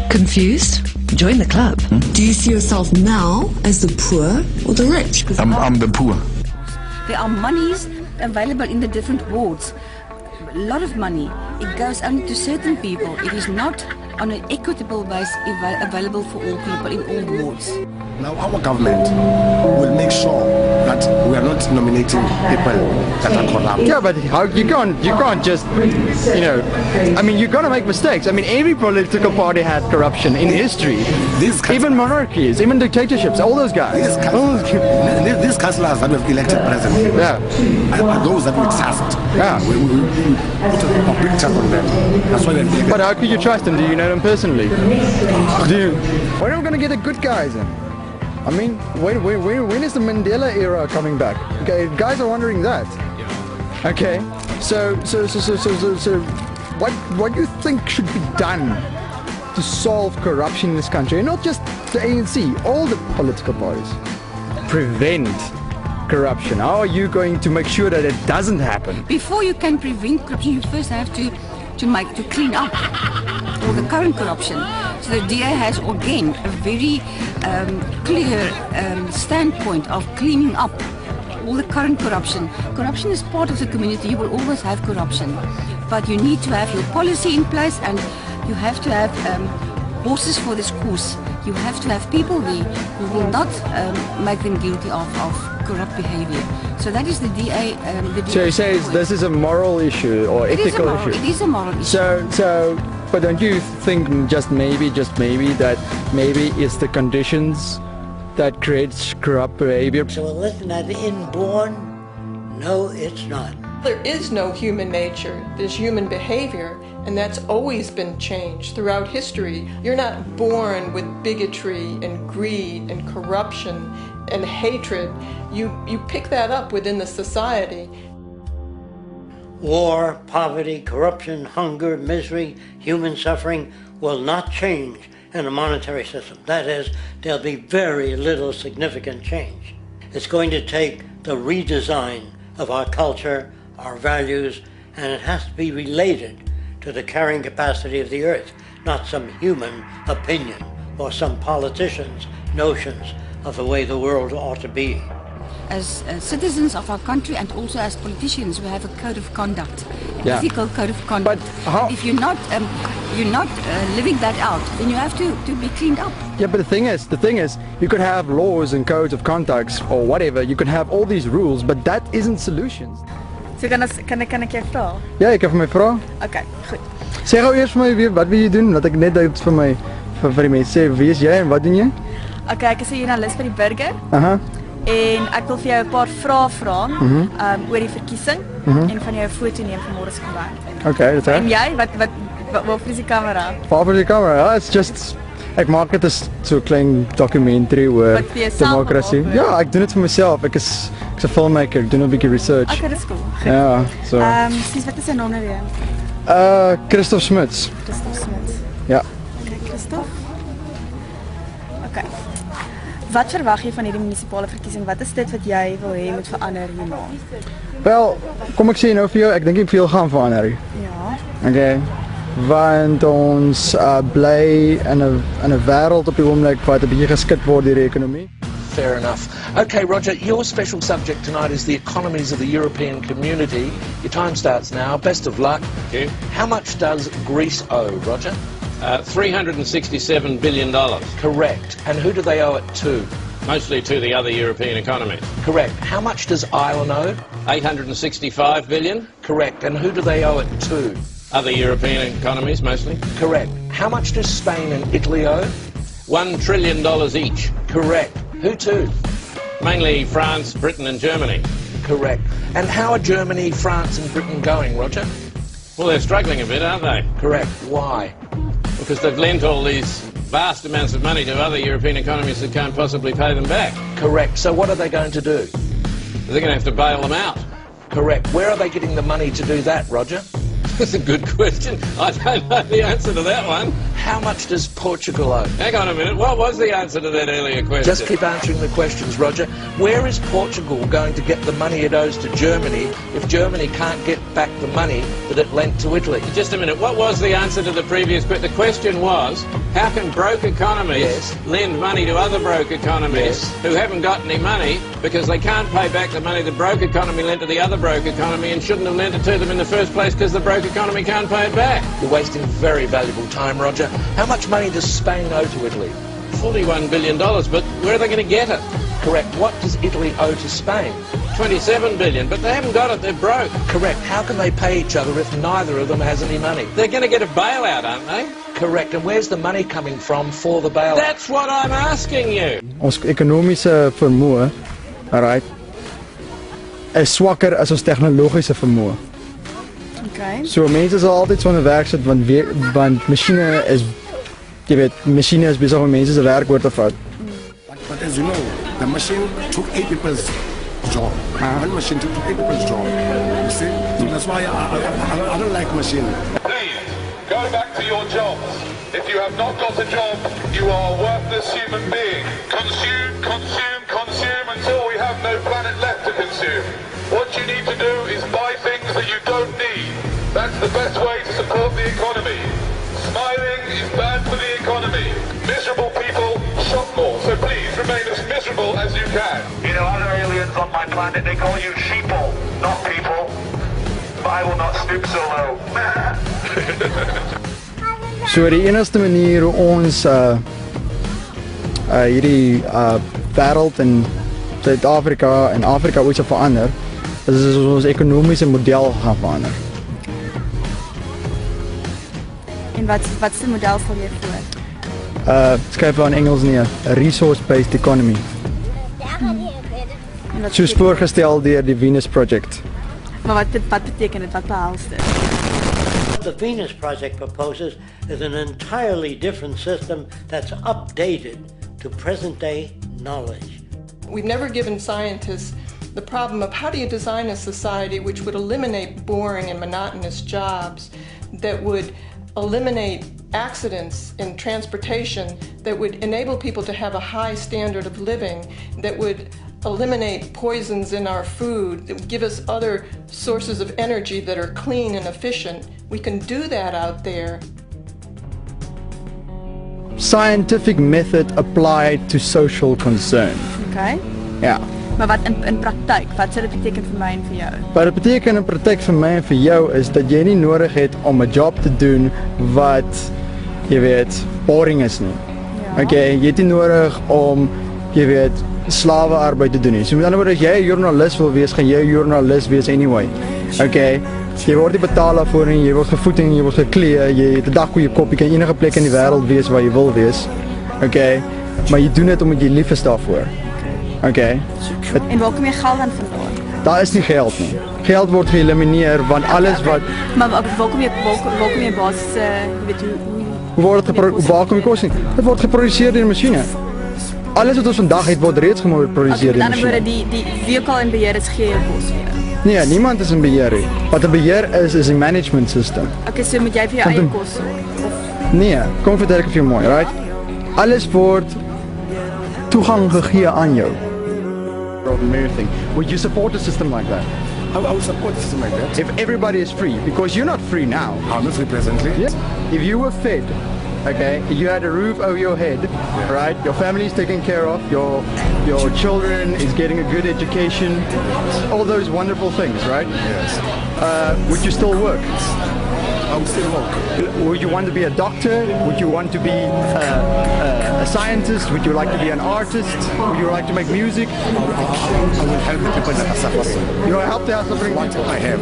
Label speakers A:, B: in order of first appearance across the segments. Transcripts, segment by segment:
A: Confused? Join the club.
B: Do you see yourself now as the poor or the rich?
C: I'm the poor.
D: There are monies available in the different wards. A lot of money. It goes only to certain people. It is not on an equitable basis available for all people in all wards.
E: Now our government will make sure that we are not nominating people that are corrupt.
F: Yeah, but you can't just, I mean, you're gonna make mistakes. I mean, every political party had corruption in history. Even monarchies, even dictatorships, all those guys.
E: These councillors that we have elected president, are those that we trust.
F: Yeah.
E: We put a big check on them. That's why we have elected.
F: But how could you trust them? Do you know them personally? When are we gonna get the good guys in? I mean, when is the Mandela era coming back? Okay, guys are wondering that. Okay, so what do you think should be done to solve corruption in this country? And not just the ANC, all the political parties. Prevent corruption. How are you going to make sure that it doesn't happen?
D: Before you can prevent corruption, you first have to clean up all the current corruption. So the DA has again a very clear standpoint of cleaning up all the current corruption. Corruption is part of the community. You will always have corruption, but you need to have your policy in place, and you have to have horses for this course. You have to have people there who will not make them guilty of corrupt behavior. So that is the DA.
F: So you say this is a moral issue or ethical issue?
D: It is a moral issue. But don't you think just maybe that maybe it's the conditions that creates corrupt behavior?
G: So isn't that inborn? No, it's not.
H: There is no human nature. There's human behavior, and that's always been changed throughout history. You're not born with bigotry and greed and corruption and hatred. You pick that up within the society.
G: War, poverty, corruption, hunger, misery, human suffering will not change in a monetary system. That is, there'll be very little significant change. It's going to take the redesign of our culture, our values, and it has to be related to the carrying capacity of the earth, not some human opinion or some politician's notions of the way the world ought to be.
D: As citizens of our country and also as politicians, we have a code of conduct, ethical code of conduct. But if you're not living that out, then you have to be cleaned up.
F: Yeah, but the thing is, you could have laws and codes of conduct or whatever. You could have all these rules, but that isn't solutions.
I: So kan ek jou vra?
F: Ja, ek kan vir my vra.
I: Okay, goed.
F: Sê gou eers vir my weer, wat wil jy doen? Laat ek net dit vir die mense sê, wie is jy en wat doen jy?
I: Okay, ek is 'n joernalis by die Burger. En ek wil vir jou 'n paar vrae vra oor die verkiesing en van jou 'n foto neem van môre se kom werk.
F: Okay, dit is.
I: En jy, wat vir die kamera?
F: Waar vir die kamera? Ja, it's just ek maak dit as so 'n klein dokumentary oor demokrasie. Ja, ek doen dit vir myself. Ek's 'n filmmaker, ek doen 'n bietjie research.
I: Okay, dis cool.
F: Ja, so.
I: Sies, wat is jou naam nou weer?
F: Christoph Smits.
I: Christoph Smits.
F: Ja.
I: Okay, Christoph. Okay. Wat verwag jy van hierdie munisipale verkiesing? Wat is dit wat jy wil hê moet verander hierna?
F: Wel, kom ek sê nou vir jou, ek dink nie veel gaan verander nie.
I: Ja.
F: Okay. Want ons bly in 'n wêreld op die oomblik wat 'n bietjie geskit word deur die ekonomie.
J: Fair enough. Okay, Roger, your special subject tonight is the economies of the European community. Your time starts now. Best of luck.
K: Thank you.
J: How much does Greece owe, Roger?
K: $367 billion.
J: Correct. And who do they owe it to?
K: Mostly to the other European economies.
J: Correct. How much does Ireland owe?
K: $865 billion.
J: Correct. And who do they owe it to?
K: Other European economies, mostly.
J: Correct. How much does Spain and Italy owe?
K: $1 trillion each.
J: Correct. Who to?
K: Mainly France, Britain and Germany.
J: Correct. And how are Germany, France and Britain going, Roger?
K: Well, they're struggling a bit, aren't they?
J: Correct. Why?
K: Because they've lent all these vast amounts of money to other European economies that can't possibly pay them back.
J: Correct. So what are they going to do?
K: They're going to have to bail them out.
J: Correct. Where are they getting the money to do that, Roger?
K: That's a good question. I don't know the answer to that one.
J: how much does Portugal owe?
K: Hang on a minute. What was the answer to that earlier question?
J: Just keep answering the questions, Roger. Where is Portugal going to get the money it owes to Germany if Germany can't get back the money that it lent to Italy?
K: Just a minute. What was the answer to the previous question? The question was, how can broke economies lend money to other broke economies who haven't got any money because they can't pay back the money the broke economy lent to the other broke economy and shouldn't have lent it to them in the first place because the broke economy can't pay it back?
J: You're wasting very valuable time, Roger. How much money does Spain owe to Italy?
K: $41 billion, but where are they going to get it?
J: Correct. What does Italy owe to Spain?
K: $27 billion, but they haven't got it, they're broke.
J: Correct. How can they pay each other if neither of them has any money?
K: They're going to get a bailout, aren't they?
J: Correct. And where's the money coming from for the bailout?
K: That's what I'm asking you.
F: Ons ekonomiese vermoë, alright, is swakker as ons tegnologiese vermoë.
I: Okay.
F: So mense sal altyd sonder werk sit want masjiene is, jy weet, masjiene is besig om mense se werk oor te vat.
E: But as you know, the machine took 8 people's job. One machine took 8 people's job. You see? So that's why I don't like machine.
C: Please, go back to your jobs. If you have not got a job, you are a worthless human being. Consume, consume, consume until we have no planet left to consume. What you need to do is buy things that you don't need. That's the best way to support the economy. Smiling is bad for the economy. Miserable people shop more, so please remain as miserable as you can.
L: You know, other aliens on my planet, they call you sheeple, not people. But I will not stoop so low.
F: So die enigste manier hoe ons hierdie wêreld in Suid-Afrika en Afrika ooit sal verander, is as ons ekonomiese model gaan verander.
I: En wat se model sal jy voor?
F: Skryf aan Engels neer, a resource-based economy. Soos voorgestel deur die Venus Project.
I: Maar wat beteken dit? Wat behels dit?
G: What the Venus Project proposes is an entirely different system that's updated to present-day knowledge.
H: We've never given scientists the problem of how do you design a society which would eliminate boring and monotonous jobs, that would eliminate accidents in transportation, that would enable people to have a high standard of living, that would eliminate poisons in our food, that would give us other sources of energy that are clean and efficient. We can do that out there.
F: Scientific method applied to social concern.
I: Okay.
F: Ja.
I: Maar wat in praktyk, wat sou dit beteken vir my en vir jou?
F: Wat dit beteken in praktyk vir my en vir jou is dat jy nie nodig het om 'n job te doen wat jy weet boring is nie. Ja. Okay, jy het nie nodig om jy weet slawearbeid te doen nie. So met ander woorde, as jy 'n joernalis wil wees, gaan jy 'n joernalis wees anyway. Okay. Jy word nie betaal daarvoor nie, jy word gevoed en jy word geklee, jy het 'n dak op jou kop, jy kan enige plek in die wêreld wees waar jy wil wees. Okay. Maar jy doen dit omdat jy lief is daarvoor. Okay.
I: En waar kom jy geld dan vandaan?
F: Daar is nie geld nie. Geld word geëlimineer want alles wat
I: Maar waar kom jy basis, jy weet
F: hoe word dit waar kom die kos nie? Dit word geproduseer deur masjiene. Alles wat ons vandag het word reeds geproduseer deur masjiene.
I: Met ander woorde, die wie ook al in beheer is, gee jy kos vir.
F: Nee, niemand is in beheer nie. Wat 'n beheer is 'n management system.
I: Okay, so moet jy vir jou eie kos sorg.
F: Nee, kom vertel ek vir jou mooi, right? Alles word toegang gegee aan jou. Thing. Would you support a system like that?
E: I would support a system like that.
F: If everybody is free, because you're not free now.
E: I'm not free presently.
F: Yes. If you were fed, okay, you had a roof over your head, right? Your family is taken care of, your children is getting a good education, all those wonderful things, right?
E: Yes.
F: Would you still work?
E: I would still work.
F: Would you want to be a doctor? Would you want to be a scientist? Would you like to be an artist? Would you like to make music?
E: I will help the people that are suffering.
F: You know, help the suffering people?
E: I have.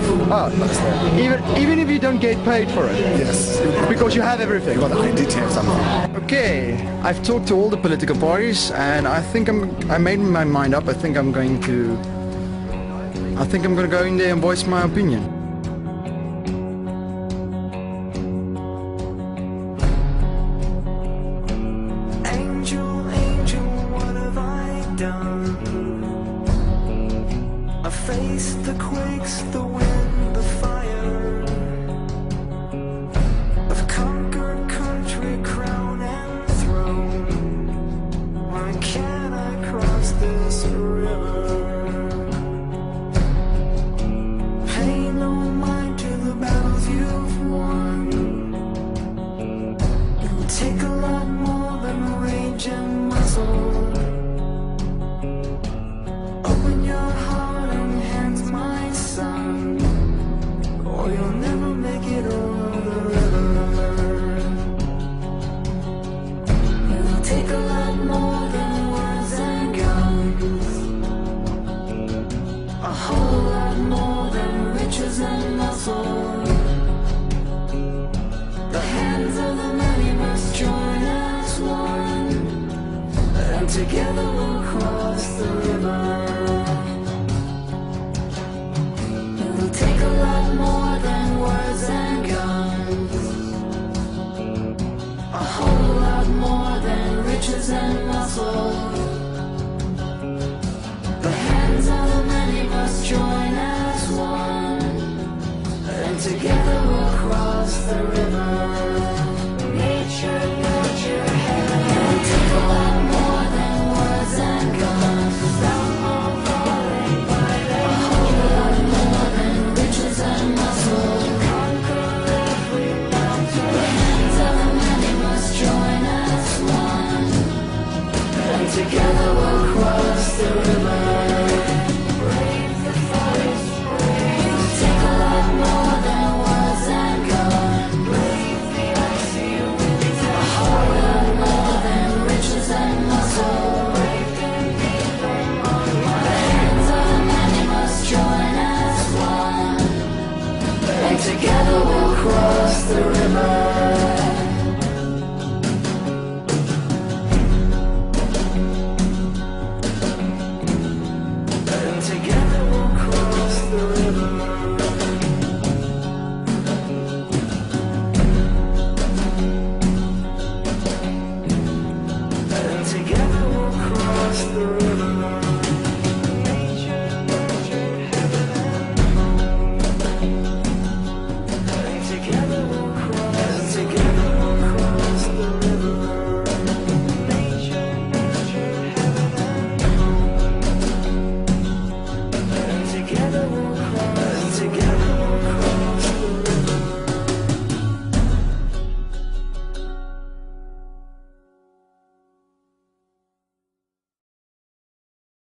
F: Even if you don't get paid for it?
E: Yes.
F: Because you have everything?
E: Because I did have something.
F: Okay, I've talked to all the political parties and I think I made my mind up. I think I'm going to go in there and voice my opinion.
M: I've conquered country.
B: Together we'll cross the river. It'll take a lot more than words and guns. A whole lot more than riches and muscle.